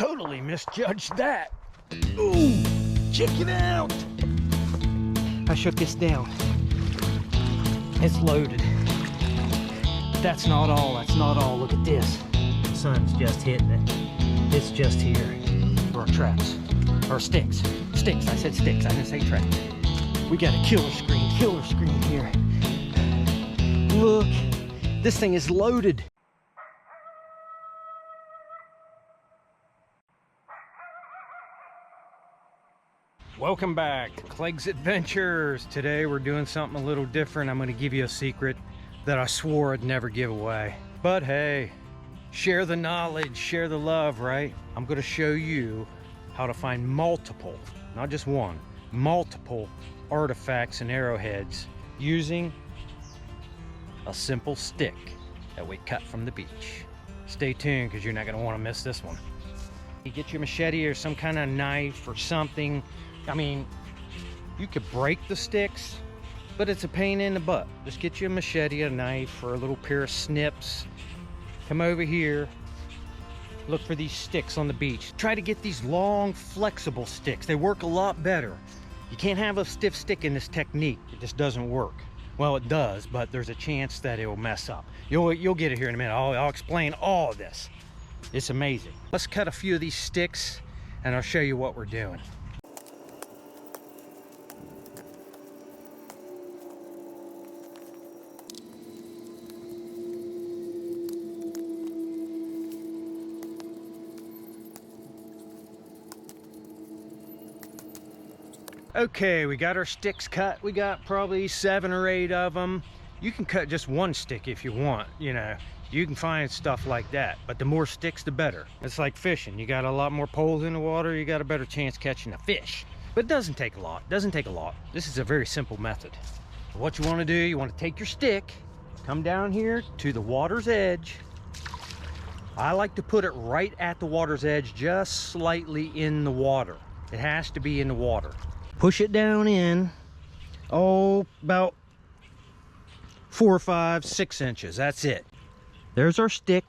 Totally misjudged that. Ooh, check it out. I shook this down. It's loaded. That's not all, that's not all. Look at this. The sun's just hitting it. It's just here. For our traps. Or sticks. Sticks, I said sticks, I didn't say traps. We got a killer screen here. Look, this thing is loaded. Welcome back to Clegg's Adventures. Today we're doing something a little different. I'm going to give you a secret that I swore I'd never give away. But hey, share the knowledge, share the love, right? I'm going to show you how to find multiple, not just one, multiple artifacts and arrowheads using a simple stick that we cut from the beach. Stay tuned because you're not going to want to miss this one. You get your machete or some kind of knife or something. I mean, you could break the sticks, but it's a pain in the butt. Just get you a machete, a knife, or a little pair of snips. Come over here, look for these sticks on the beach. Try to get these long, flexible sticks. They work a lot better. You can't have a stiff stick in this technique. It just doesn't work. Well, it does, but there's a chance that it will mess up. You'll get it here in a minute. I'll explain all of this. It's amazing. Let's cut a few of these sticks and I'll show you what we're doing. Okay, we got our sticks cut. We got probably 7 or 8 of them. You can cut just one stick if you want, you know. You can find stuff like that, but the more sticks, the better. It's like fishing. You got a lot more poles in the water, you got a better chance catching a fish. But it doesn't take a lot, doesn't take a lot. This is a very simple method. What you wanna do, you wanna take your stick, come down here to the water's edge. I like to put it right at the water's edge, just slightly in the water. It has to be in the water. Push it down in, about 4 or 5, 6 inches. That's it. There's our stick.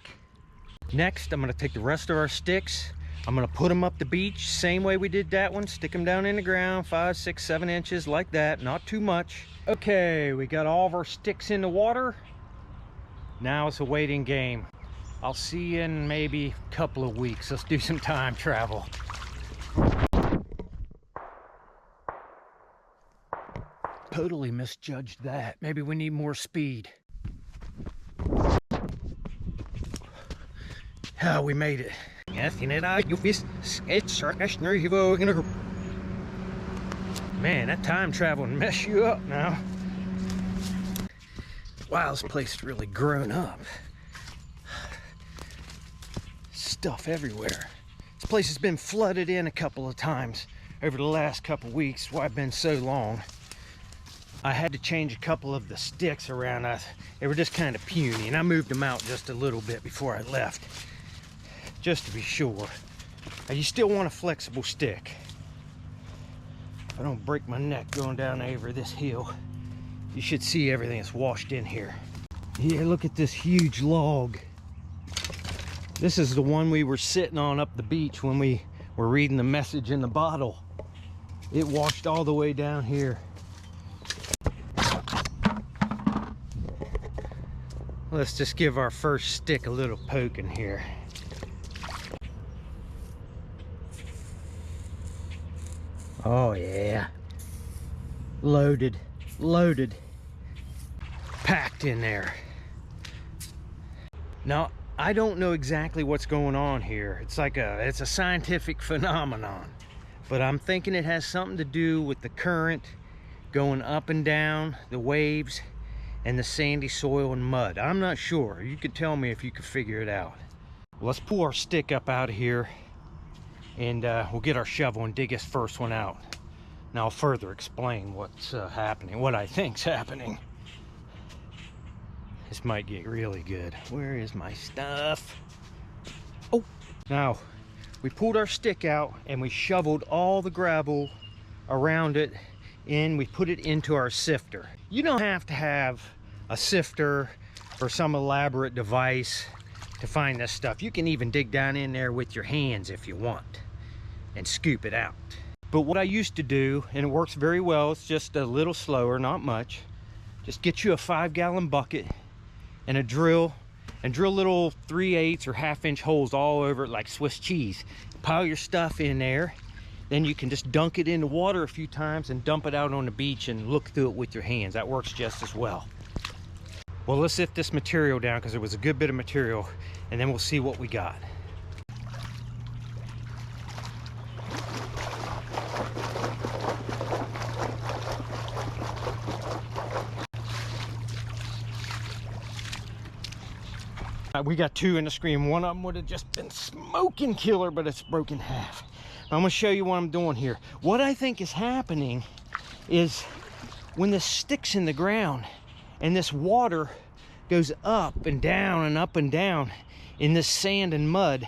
Next, I'm gonna take the rest of our sticks. I'm gonna put them up the beach, same way we did that one. Stick them down in the ground, 5, 6, 7 inches, like that, not too much. Okay, we got all of our sticks in the water. Now it's a waiting game. I'll see you in maybe a couple of weeks. Let's do some time travel. Totally misjudged that. Maybe we need more speed. Oh, we made it. Man, that time travel will mess you up now. Wow, this place is really grown up. Stuff everywhere. This place has been flooded in a couple of times over the last couple of weeks. Why I've been so long. I had to change a couple of the sticks around. They were just kind of puny, and I moved them out just a little bit before I left, just to be sure. Now, you still want a flexible stick. If I don't break my neck going down over this hill, you should see everything that's washed in here. Yeah, look at this huge log. This is the one we were sitting on up the beach when we were reading the message in the bottle. It washed all the way down here. Let's just give our first stick a little poke in here. Oh yeah. Loaded, loaded. Packed in there. Now, I don't know exactly what's going on here. It's a scientific phenomenon. But I'm thinking it has something to do with the current going up and down, the waves, and the sandy soil and mud. I'm not sure. You could tell me if you could figure it out. Well, let's pull our stick up out of here and we'll get our shovel and dig this first one out. Now I'll further explain what's happening, what I think's happening. This might get really good. Where is my stuff? Oh, now we pulled our stick out and we shoveled all the gravel around it and we put it into our sifter. You don't have to have a sifter or some elaborate device to find this stuff. You can even dig down in there with your hands if you want and scoop it out. But what I used to do, and it works very well, it's just a little slower, not much. Just get you a 5-gallon bucket and a drill, and drill little 3/8 or 1/2 inch holes all over it like Swiss cheese. Pile your stuff in there, then you can just dunk it in the water a few times and dump it out on the beach and look through it with your hands. That works just as well. Well, let's sift this material down because it was a good bit of material, and then we'll see what we got. We got 2 in the screen. One of them would have just been smoking killer, but it's broken half. I'm gonna show you what I'm doing here. What I think is happening is when this sticks in the ground and this water goes up and down and up and down in this sand and mud,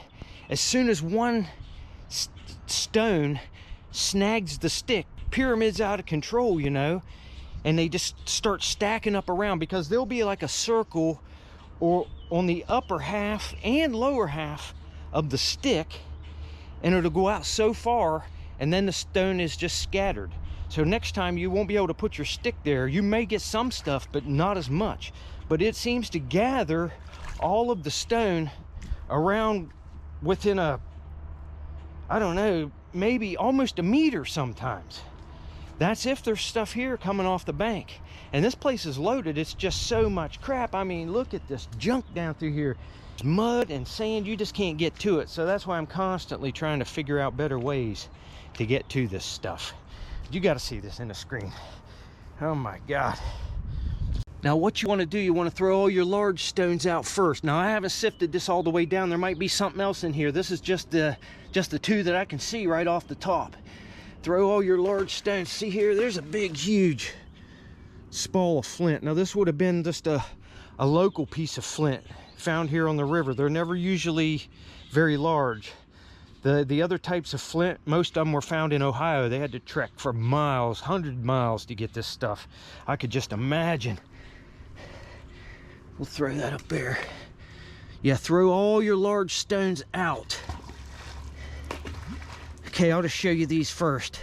as soon as one stone snags the stick, pyramid's out of control, you know, and they just start stacking up around, because there'll be like a circle or on the upper half and lower half of the stick, and it'll go out so far, and then the stone is just scattered. So next time you won't be able to put your stick there. You may get some stuff, but not as much. But it seems to gather all of the stone around within a, I don't know, maybe almost a meter sometimes. That's if there's stuff here coming off the bank. And this place is loaded. It's just so much crap. I mean, look at this junk down through here. It's mud and sand. You just can't get to it. So that's why I'm constantly trying to figure out better ways to get to this stuff. You got to see this in the screen. Oh my God. Now what you want to do, you want to throw all your large stones out first. Now I haven't sifted this all the way down. There might be something else in here. This is just the 2 that I can see right off the top. Throw all your large stones. See here, there's a big, huge spall of flint. Now this would have been just a local piece of flint found here on the river. They're never usually very large. The other types of flint, most of them were found in Ohio. They had to trek for miles, 100 miles to get this stuff. I could just imagine. We'll throw that up there. Yeah, throw all your large stones out. Okay, I'll just show you these first.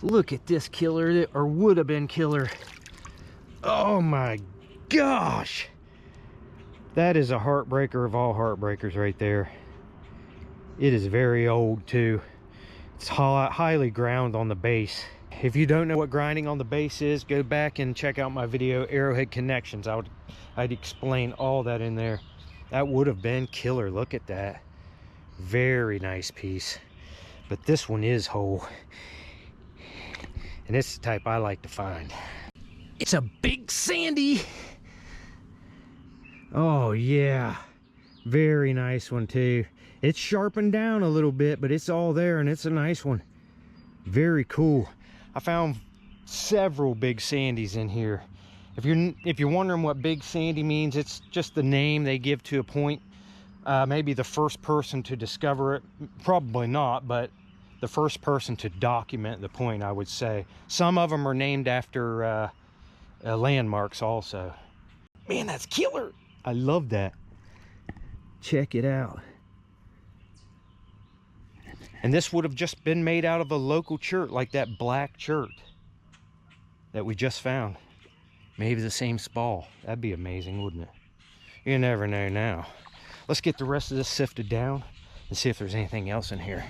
Look at this killer, or would have been killer. Oh my gosh. That is a heartbreaker of all heartbreakers right there. It is very old too. It's highly ground on the base. If you don't know what grinding on the base is, go back and check out my video, Arrowhead Connections. I'd explain all that in there. That would have been killer. Look at that. Very nice piece. But this one is whole. And it's the type I like to find. It's a big sandy. Oh yeah. Very nice one too. It's sharpened down a little bit, but it's all there, and it's a nice one. Very cool. I found several big sandies in here. If you're wondering what big sandy means, it's just the name they give to a point. Maybe the first person to discover it, probably not, but the first person to document the point, I would say. Some of them are named after landmarks also. Man, that's killer. I love that. Check it out. And this would have just been made out of a local chert, like that black chert that we just found. Maybe the same spall. That'd be amazing, wouldn't it? You never know now. Let's get the rest of this sifted down and see if there's anything else in here.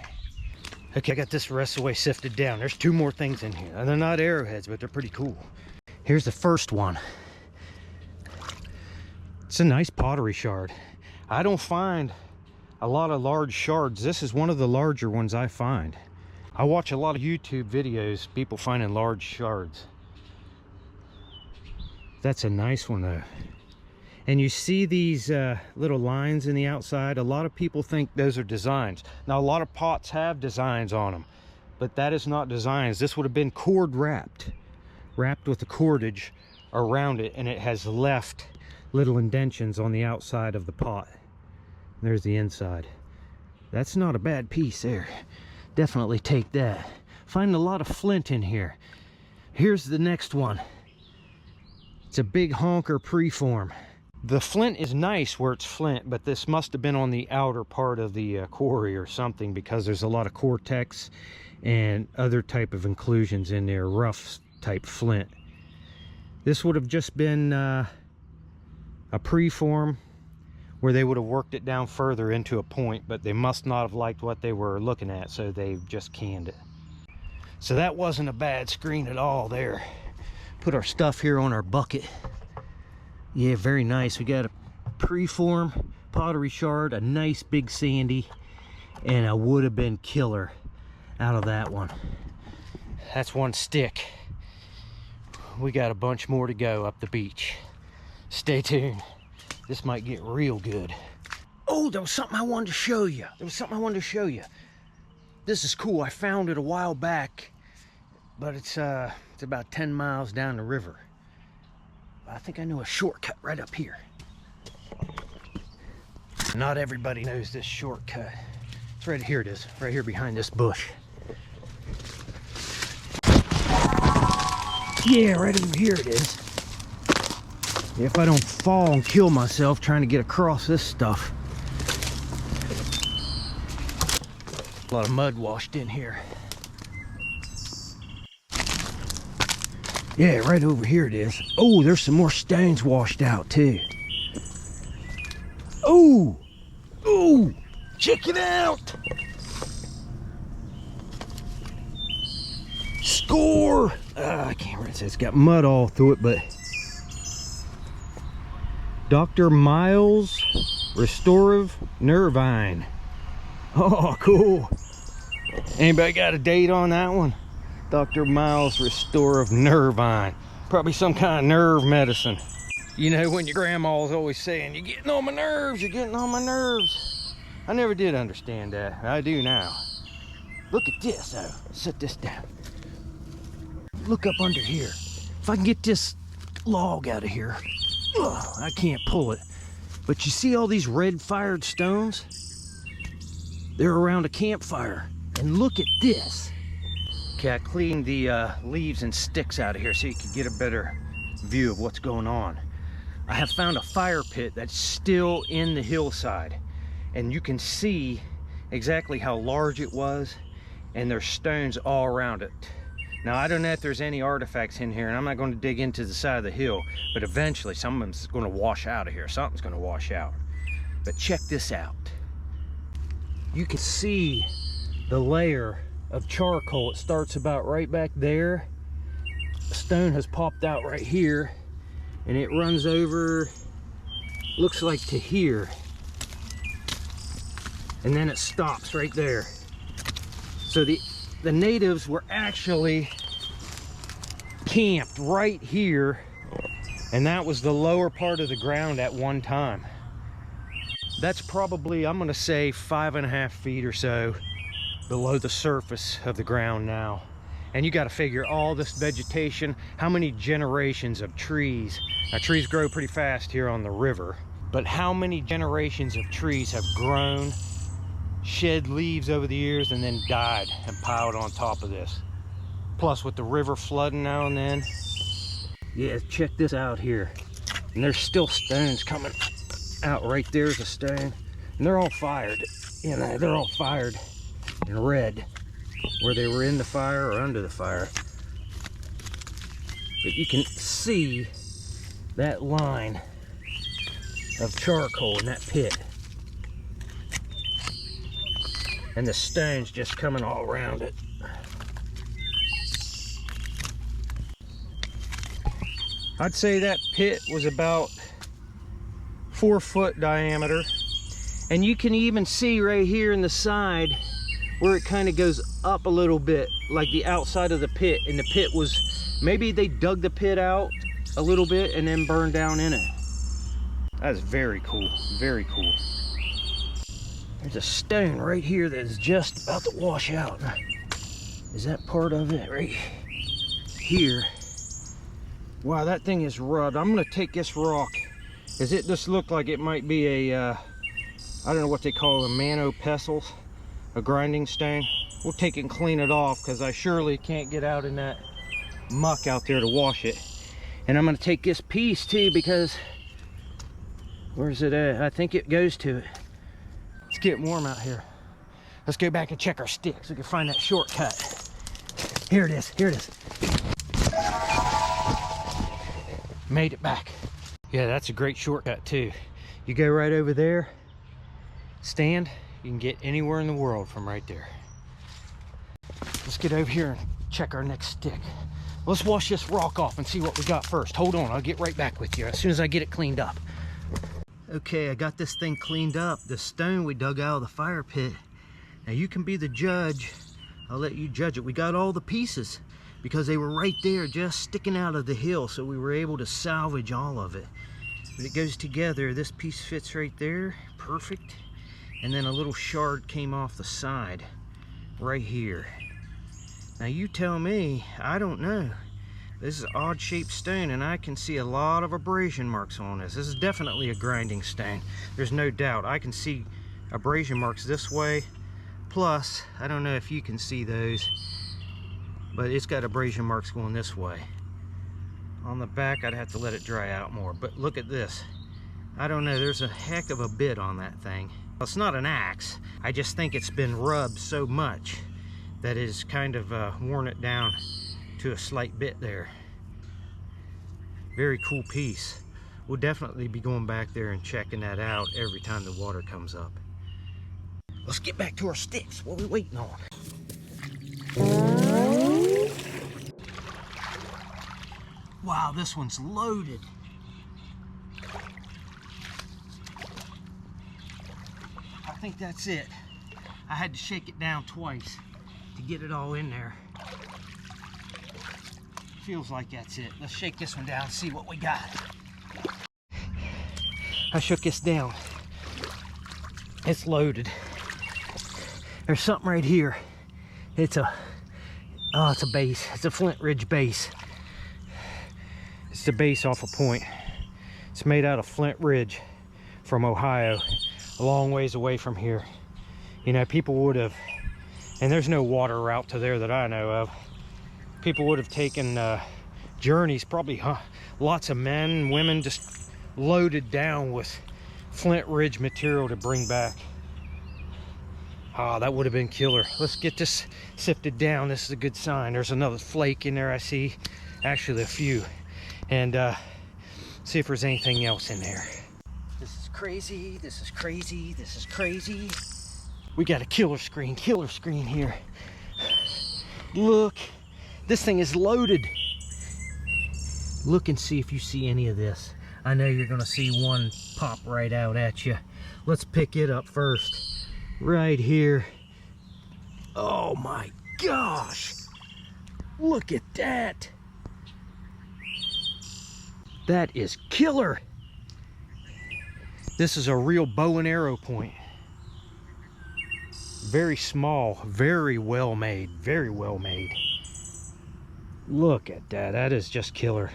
Okay, I got this rest of the way sifted down. There's 2 more things in here. And they're not arrowheads, but they're pretty cool. Here's the first one. It's a nice pottery shard. I don't find a lot of large shards. This is one of the larger ones I find. I watch a lot of YouTube videos, people finding large shards. That's a nice one though. And you see these little lines in the outside. A lot of people think those are designs. Now a lot of pots have designs on them, but that is not designs. This would have been cord wrapped with the cordage around it, and it has left little indentions on the outside of the pot. There's the inside. That's not a bad piece there. Definitely take that. Find a lot of flint in here. Here's the next one. It's a big honker preform. The flint is nice where it's flint, but this must have been on the outer part of the quarry or something, because there's a lot of cortex and other type of inclusions in there, rough type flint. This would have just been a preform where they would have worked it down further into a point, but they must not have liked what they were looking at, so they just canned it. So that wasn't a bad screen at all there. Put our stuff here on our bucket. Yeah, very nice. We got a preform pottery shard, a nice big sandy, and a would have been killer out of that one. That's one stick. We got a bunch more to go up the beach. Stay tuned. This might get real good. Oh, there was something I wanted to show you. This is cool. I found it a while back, but it's about 10 miles down the river. I think I know a shortcut right up here. Not everybody knows this shortcut. It's right here, it is, right here behind this bush. Yeah, right over here it is. If I don't fall and kill myself trying to get across this stuff. A lot of mud washed in here. Yeah, right over here it is. Oh, there's some more stones washed out too. Oh, oh, check it out. Score. I can't remember. It's got mud all through it, but Dr. Miles Restorative Nervine. Oh, cool. Anybody got a date on that one? Dr. Miles Restorative Nervine. Probably some kind of nerve medicine. You know, when your grandma's always saying, you're getting on my nerves, you're getting on my nerves. I never did understand that. I do now. Look at this, though. Set this down. Look up under here. If I can get this log out of here. Ugh, I can't pull it. But you see all these red fired stones? They're around a campfire. And look at this. Okay, I cleaned the leaves and sticks out of here so you can get a better view of what's going on. I have found a fire pit that's still in the hillside, and you can see exactly how large it was, and there's stones all around it. Now, I don't know if there's any artifacts in here, and I'm not going to dig into the side of the hill, but eventually some of them's going to wash out of here. Something's going to wash out. But check this out. You can see the layer of charcoal. It starts about right back there. The stone has popped out right here, and it runs over, looks like to here, and then it stops right there. So the natives were actually camped right here, and that was the lower part of the ground at one time. That's probably, I'm gonna say, 5.5 feet or so below the surface of the ground now. And you got to figure all this vegetation, how many generations of trees. Now, trees grow pretty fast here on the river, but how many generations of trees have grown, shed leaves over the years, and then died and piled on top of this? Plus, with the river flooding now and then. Yeah, check this out here. And there's still stones coming out. Right there's a stone, and they're all fired. You know, they're all fired in red, where they were in the fire or under the fire. But you can see that line of charcoal in that pit, and the stones just coming all around it. I'd say that pit was about 4 foot diameter, and you can even see right here in the side where it kind of goes up a little bit, like the outside of the pit. And the pit was, maybe they dug the pit out a little bit and then burned down in it. That's very cool, very cool. There's a stone right here that is just about to wash out. Is that part of it right here? Wow, that thing is rubbed. I'm gonna take this rock, because it just looked like it might be a, I don't know what they call them, mano pestles. A grinding stone. We'll take it and clean it off, because I surely can't get out in that muck out there to wash it. And I'm going to take this piece too, because Where's it at? I think it goes to it. It's getting warm out here. Let's go back and check our sticks. We can find that shortcut. Here it is. Here it is. Made it back. Yeah, that's a great shortcut too. You go right over there, stand, you can get anywhere in the world from right there. Let's get over here and check our next stick. Let's wash this rock off and see what we got first. Hold on, I'll get right back with you as soon as I get it cleaned up. Okay, I got this thing cleaned up. The stone we dug out of the fire pit. Now you can be the judge. I'll let you judge it. We got all the pieces because they were right there just sticking out of the hill, so we were able to salvage all of it. But it goes together. This piece fits right there, perfect. And then a little shard came off the side right here. Now you tell me, I don't know. This is an odd shaped stone and I can see a lot of abrasion marks on this. This is definitely a grinding stone. There's no doubt. I can see abrasion marks this way. Plus, I don't know if you can see those, but it's got abrasion marks going this way. On the back, I'd have to let it dry out more, but look at this. I don't know, there's a heck of a bit on that thing. Well, it's not an axe. I just think it's been rubbed so much that it's kind of worn it down to a slight bit there. Very cool piece. We'll definitely be going back there and checking that out every time the water comes up. Let's get back to our sticks. What are we waiting on? Wow, this one's loaded. I think that's it. I had to shake it down twice to get it all in there. Feels like that's it. Let's shake this one down and see what we got. I shook this down. It's loaded. There's something right here. It's a base. It's a Flint Ridge base. It's the base off a point. It's made out of Flint Ridge from Ohio, a long ways away from here. You know, people would have, and there's no water route to there that I know of. People would have taken journeys, probably lots of men and women just loaded down with Flint Ridge material to bring back. Ah, that would have been killer. Let's get this sifted down. This is a good sign. There's another flake in there, I see. Actually, a few. And see if there's anything else in there. This is crazy. This is crazy. This is crazy. We got a killer screen here. Look. This thing is loaded. Look and see if you see any of this. I know you're gonna see one pop right out at you. Let's pick it up first. Right here. Oh my gosh. Look at that. That is killer. This is a real bow and arrow point. Very small, very well made, very well made. Look at that, that is just killer.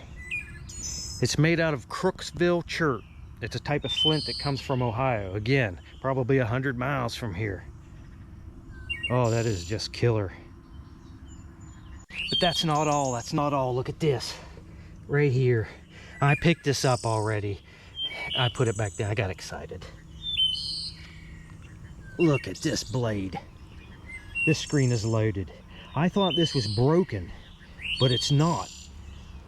It's made out of Crooksville chert. It's a type of flint that comes from Ohio. Again, probably 100 miles from here. Oh, that is just killer. But that's not all, that's not all. Look at this, right here. I picked this up already. I put it back down, I got excited. Look at this blade. This screen is loaded. I thought this was broken, but it's not.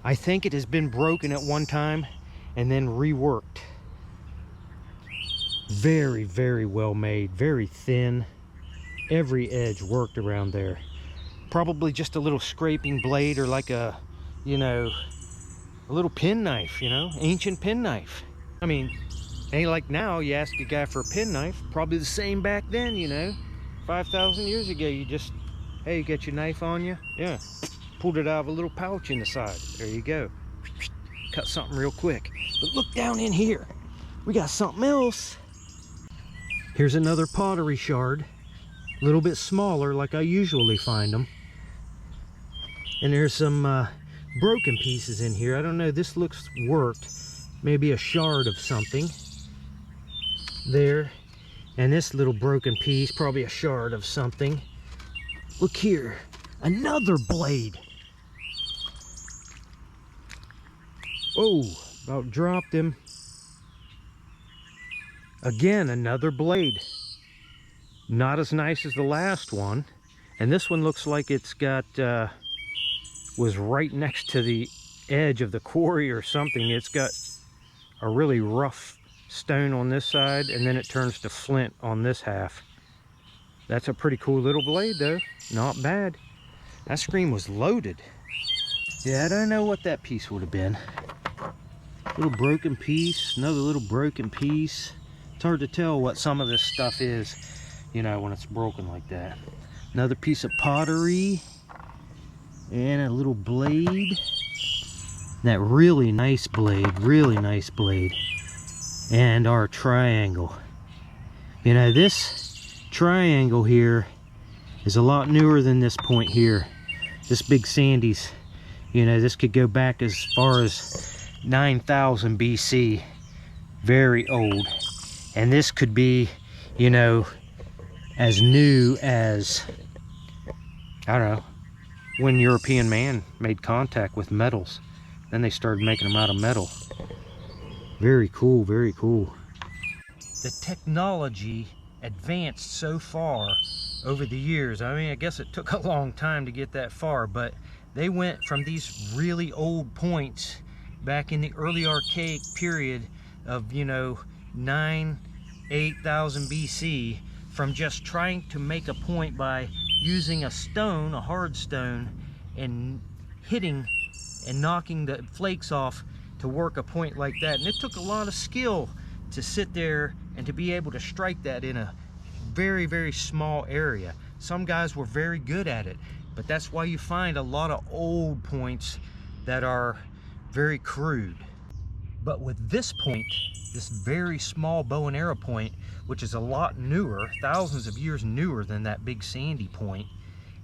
I think it has been broken at one time and then reworked. Very, very well made, very thin. Every edge worked around there. Probably just a little scraping blade or like a, you know, a little penknife, you know, ancient penknife. I mean, ain't like now you ask a guy for a penknife, probably the same back then, you know. 5,000 years ago, you just, hey, you got your knife on you? Yeah. Pulled it out of a little pouch in the side. There you go. Cut something real quick. But look down in here. We got something else. Here's another pottery shard. A little bit smaller like I usually find them. And there's some broken pieces in here. I don't know, this looks worked. Maybe a shard of something. There. And this little broken piece, probably a shard of something. Look here. Another blade. Oh, about dropped him. Again, another blade. Not as nice as the last one. And this one looks like it's got, was right next to the edge of the quarry or something. It's got a really rough stone on this side, and then it turns to flint on this half. That's a pretty cool little blade though. Not bad. That screen was loaded. Yeah, I don't know what that piece would have been. Little broken piece, another little broken piece. It's hard to tell what some of this stuff is, you know, when it's broken like that. Another piece of pottery. And a little blade. That really nice blade, really nice blade. And our triangle. You know, this triangle here is a lot newer than this point here. This big Sandy's, you know, this could go back as far as 9,000 BC. Very old. And this could be, you know, as new as, I don't know, when European man made contact with metals. Then they started making them out of metal. Very cool, very cool. The technology advanced so far over the years. I mean, I guess it took a long time to get that far, but they went from these really old points back in the early archaic period of, you know, 8,000 BC, from just trying to make a point by using a stone, a hard stone, and hitting and knocking the flakes off to work a point like that. And it took a lot of skill to sit there and to be able to strike that in a very, very small area. Some guys were very good at it, but that's why you find a lot of old points that are very crude. But with this point, this very small bow and arrow point, which is a lot newer, thousands of years newer than that big Sandy point,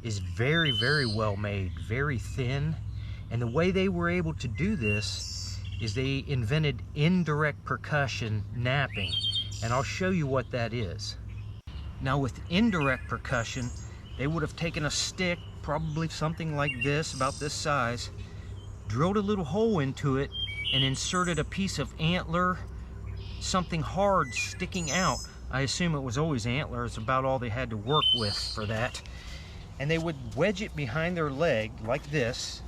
is very, very well made, very thin. And the way they were able to do this is they invented indirect percussion napping. And I'll show you what that is. Now with indirect percussion, they would have taken a stick, probably something like this, about this size, drilled a little hole into it, and inserted a piece of antler, something hard sticking out. I assume it was always antler. It's about all they had to work with for that. And they would wedge it behind their leg like this.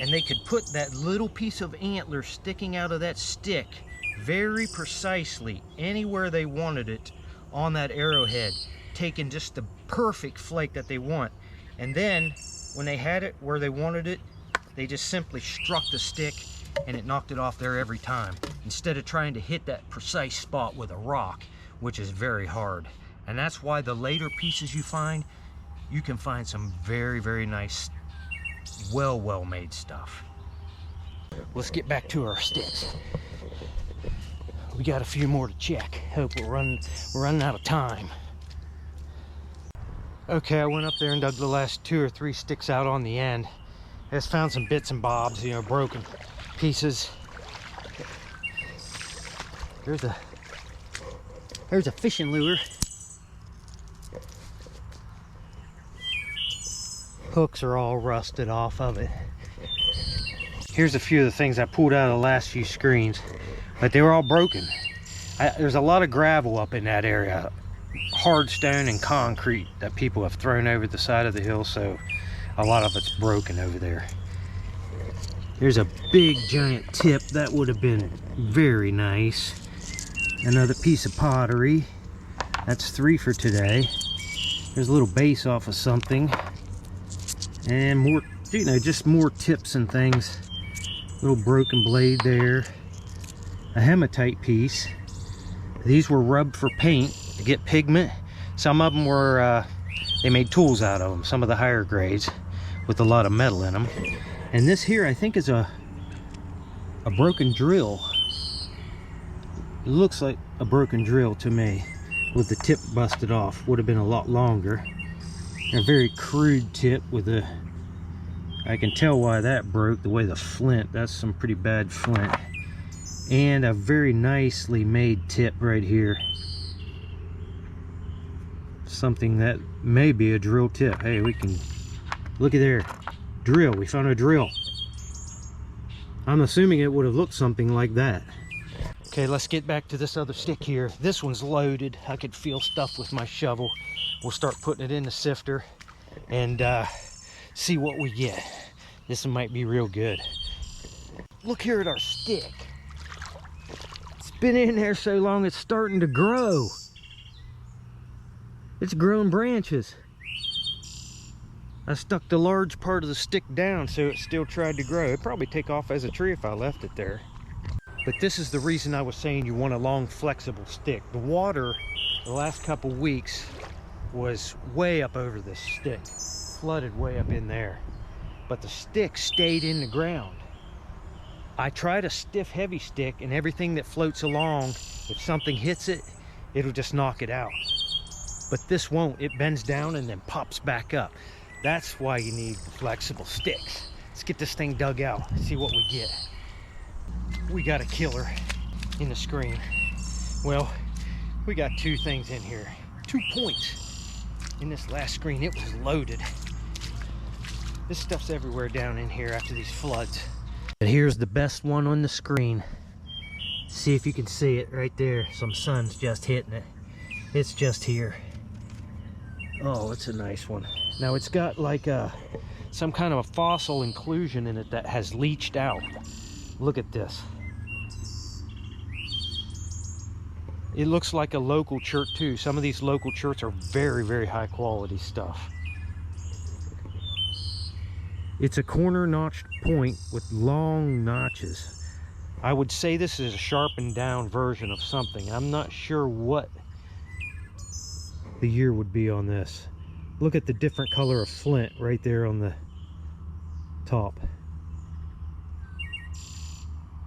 And they could put that little piece of antler sticking out of that stick very precisely anywhere they wanted it on that arrowhead, taking just the perfect flake that they want. And then when they had it where they wanted it, they just simply struck the stick and it knocked it off there every time, instead of trying to hit that precise spot with a rock, which is very hard. And that's why the later pieces you can find some very, very nice, well made stuff. Let's get back to our sticks. We got a few more to check. Hope we're running out of time. Okay, I went up there and dug the last 2 or 3 sticks out on the end. I just found some bits and bobs, you know, broken pieces. There's a fishing lure. Hooks are all rusted off of it. Here's a few of the things I pulled out of the last few screens, but they were all broken. There's a lot of gravel up in that area, hard stone and concrete that people have thrown over the side of the hill, so a lot of it's broken over there. There's a big giant tip that would have been very nice. Another piece of pottery. That's 3 for today. There's a little base off of something. And more, you know, just more tips and things. Little broken blade there. A hematite piece. These were rubbed for paint to get pigment. Some of them were, they made tools out of them, some of the higher grades, with a lot of metal in them. And this here, I think, is a broken drill. It looks like a broken drill to me, with the tip busted off. Would have been a lot longer. A very crude tip with a, I can tell why that broke, the way the flint, that's some pretty bad flint. And a very nicely made tip right here. Something that may be a drill tip. Hey, we can, look at there. Drill, we found a drill. I'm assuming it would have looked something like that. Okay, let's get back to this other stick here. This one's loaded. I could feel stuff with my shovel. We'll start putting it in the sifter and see what we get. This one might be real good. Look here at our stick. It's been in there so long it's starting to grow. It's grown branches. I stuck the large part of the stick down so it still tried to grow. It'd probably take off as a tree if I left it there. But this is the reason I was saying you want a long, flexible stick. The water the last couple weeks was way up over this stick, flooded way up in there. But the stick stayed in the ground. I tried a stiff, heavy stick, and everything that floats along, if something hits it, it'll just knock it out. But this won't. It bends down and then pops back up. That's why you need flexible sticks. Let's get this thing dug out, see what we get. We got a killer in the screen. Well, we got two things in here. 2 points in this last screen. It was loaded. This stuff's everywhere down in here after these floods. But here's the best one on the screen. See if you can see it right there. Some sun's just hitting it. It's just here. Oh, it's a nice one. Now it's got like some kind of a fossil inclusion in it that has leached out. Look at this. It looks like a local chert too. Some of these local cherts are very, very high quality stuff. It's a corner notched point with long notches. I would say this is a sharpened down version of something. I'm not sure what the year would be on this. Look at the different color of flint right there on the top.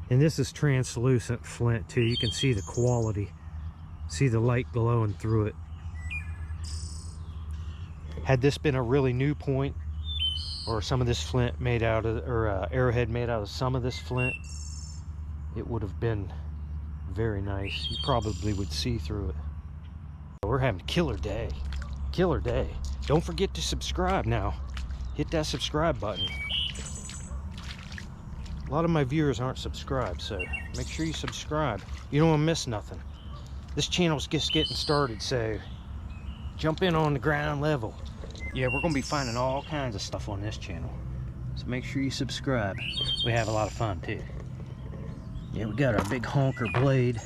And this is translucent flint too. You can see the quality. See the light glowing through it. Had this been a really new point, or some of this flint made out of, or arrowhead made out of some of this flint, it would have been very nice. You probably would see through it. We're having a killer day. Killer day. Don't forget to subscribe now. Hit that subscribe button. A lot of my viewers aren't subscribed, so make sure you subscribe. You don't want to miss nothing. This channel's just getting started, so jump in on the ground level. Yeah, we're going to be finding all kinds of stuff on this channel, so make sure you subscribe. We have a lot of fun too. Yeah, we got our big honker blade.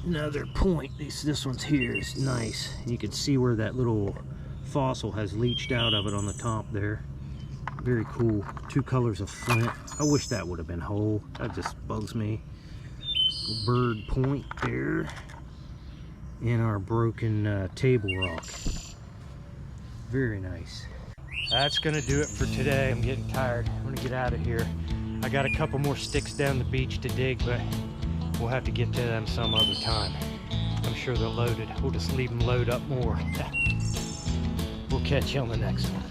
Another point. This one's here is nice. You can see where that little fossil has leached out of it on the top there. Very cool. 2 colors of flint. I wish that would have been whole. That just bugs me. Bird point there. And our broken table rock. Very nice. That's gonna do it for today. I'm getting tired. I'm gonna get out of here. I got a couple more sticks down the beach to dig, but we'll have to get to them some other time. I'm sure they're loaded. We'll just leave them load up more. We'll catch you on the next one.